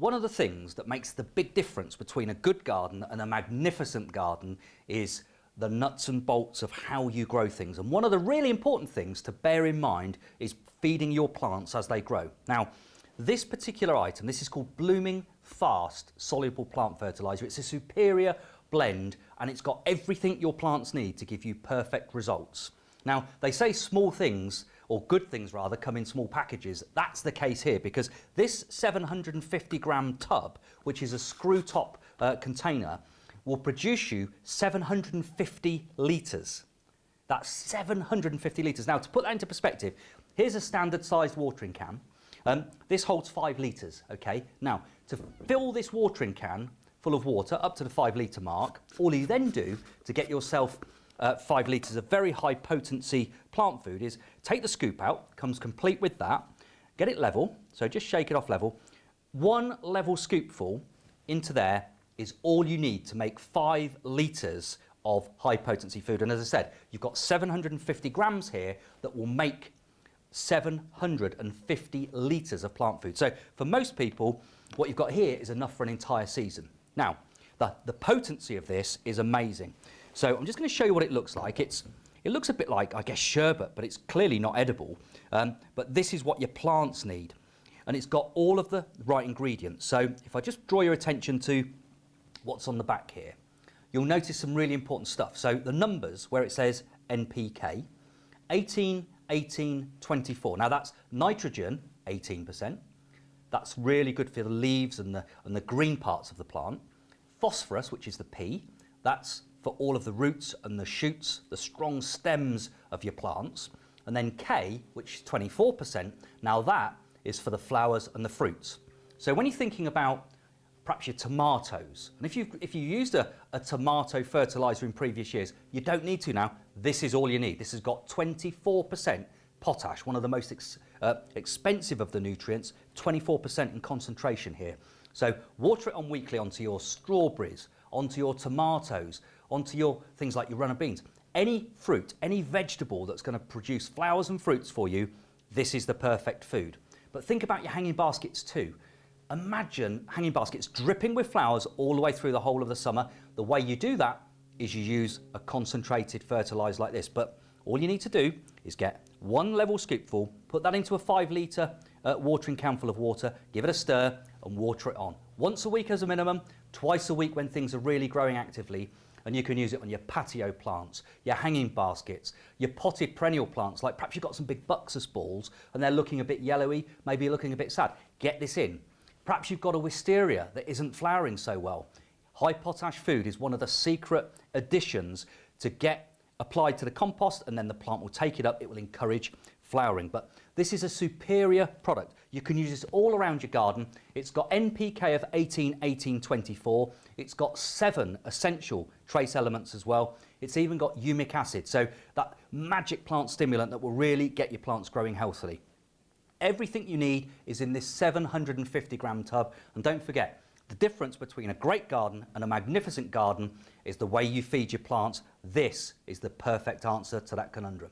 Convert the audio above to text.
One of the things that makes the big difference between a good garden and a magnificent garden is the nuts and bolts of how you grow things. And one of the really important things to bear in mind is feeding your plants as they grow. Now, this particular item, this is called Blooming Fast Soluble Plant Fertiliser. It's a superior blend and it's got everything your plants need to give you perfect results. Now, they say small things, or good things rather, come in small packages. That's the case here, because this 750 gram tub, which is a screw top container, will produce you 750 litres. That's 750 litres. Now, to put that into perspective, here's a standard sized watering can. This holds 5 litres, okay? Now, to fill this watering can full of water up to the 5 litre mark, all you then do to get yourself 5 litres of very high potency plant food is take the scoop out, comes complete with that, get it level, so just shake it off level. 1 level scoopful into there is all you need to make 5 litres of high potency food. And as I said, you've got 750 grams here that will make 750 litres of plant food. So for most people, what you've got here is enough for an entire season. Now, the potency of this is amazing. So I'm just going to show you what it looks like. It looks a bit like, I guess, sherbet, but it's clearly not edible. But this is what your plants need. And it's got all of the right ingredients. So if I just draw your attention to what's on the back here, you'll notice some really important stuff. So the numbers where it says NPK, 18, 18, 24. Now that's nitrogen, 18%. That's really good for the leaves and the green parts of the plant. Phosphorus, which is the P, that's for all of the roots and the shoots, the strong stems of your plants. And then K, which is 24%, now that is for the flowers and the fruits. So when you're thinking about perhaps your tomatoes, and if you used a tomato fertiliser in previous years, you don't need to now. This is all you need. This has got 24% potash, one of the most expensive of the nutrients, 24% in concentration here. So water it on weekly onto your strawberries, onto your tomatoes, onto your things like your runner beans. Any fruit, any vegetable that's going to produce flowers and fruits for you, this is the perfect food. But think about your hanging baskets too. Imagine hanging baskets dripping with flowers all the way through the whole of the summer. The way you do that is you use a concentrated fertiliser like this. But all you need to do is get 1 level scoopful, put that into a 5 litre watering can full of water, give it a stir and water it on. Once a week as a minimum, twice a week when things are really growing actively. And you can use it on your patio plants, your hanging baskets, your potted perennial plants, like perhaps you've got some big buxus balls and they're looking a bit yellowy, maybe you're looking a bit sad. Get this in. Perhaps you've got a wisteria that isn't flowering so well. High potash food is one of the secret additions to get applied to the compost, and then the plant will take it up. It will encourage flowering. But this is a superior product. You can use this all around your garden. It's got NPK of 18, 18, 24. It's got 7 essential trace elements as well. It's even got humic acid, so that magic plant stimulant that will really get your plants growing healthily. Everything you need is in this 750 gram tub. And don't forget, the difference between a great garden and a magnificent garden is the way you feed your plants. This is the perfect answer to that conundrum.